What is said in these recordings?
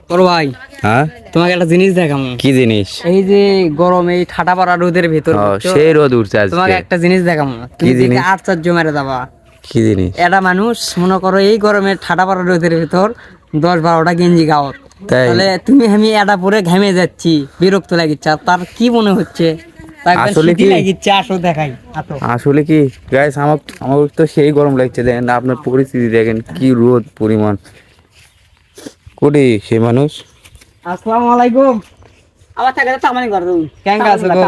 বড় ভাই, হ্যাঁ তোমাকে একটা জিনিস দেখাবো। কি জিনিস? এই যে গরম, এই ঠাটা পড়া রোদের ভেতর বুঝছো? সেই রোদ উঠছে আজকে। তোমাকে একটা জিনিস দেখাবো, তুমি দেখে জিনিস? আশ্চর্য মেরে যাবা। কি জিনিস? এটা মানুষ মনে করো এই গরমে ঠাটা পড়া রোদের ভেতর 10-12টা গেঞ্জি গাওত, তাই? তাহলে তুমি আমি এটা পরে ঘেমে যাচ্ছি, বিরক্ত লাগিচ্ছে, আর তার কি মনে হচ্ছে? তার একবার আসলে শীতই কি? লাগিচ্ছে। আসো দেখাই, আসো। আসলে কি গাইস, আমার তো সেই গরম লাগছে। দেখেন আপনার পরিস্থিতি, দেখেন কি রোদ পরিমাণ। কোটি সে মানুষ। আসসালামু আলাইকুম। আবার থাকে তো আমানি ঘর কেঙ্গা আছো গো?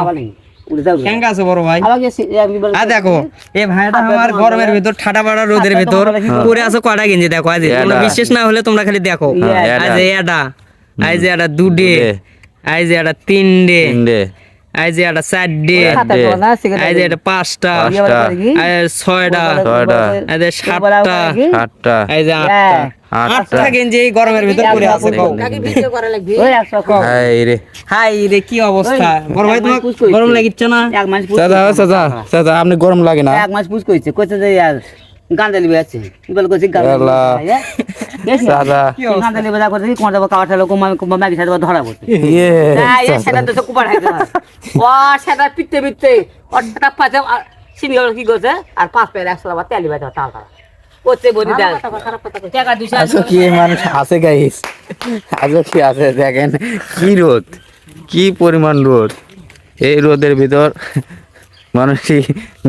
কেঙ্গা আছো বড় ভাই? দেখো এই ভাইটা আমার গরমের ভিতর ঠাটা পাড়া রোদের ভিতর পরে আছো কয়টা গেঞ্জি দেখো। আজ তোমরা বিশ্বাস না হলে তোমরা খালি দেখো। আজ এটা, আজ এটা দুডে, আজ এটা তিনডে, আজ এটা চারডে, আজ এটা পাঁচটা, আজ ছয়টা, আজ সাতটা, আজ আটটা গেঞ্জি এই গরমের ভিতর পরে আছে। হাই রে কি অবস্থা বড় ভাই, তোমার গরম লাগিচ্ছে না? চাচা আপনি গরম লাগে না? এক মাস পুষ কইছে কইছে যে গান্ডালি আছে কি বল কইছে চাচা গান্ডালি বাজা করতে কোন যাব কাটা লোক ম্যাগি সাথে ধরা পড়ছে সেটা তো কুপার খাইছে ও সেটা পিটতে পিটতে ওটা পাছে সিনিয়র কি করছে আর 5 পেয়ার 100 টাকা তেলি বাজা তাল তাল করতে বলি দেখ টাকা 200 আজকে কি মানুষ আছে গাইস? আজকে কি আছে দেখেন, কি রোদ, কি পরিমাণ রোদ। এই রোদের ভিতর মানুষ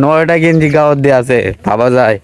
9টা গেঞ্জি গাওয়ার দিয়ে আছে, ভাবা যায়।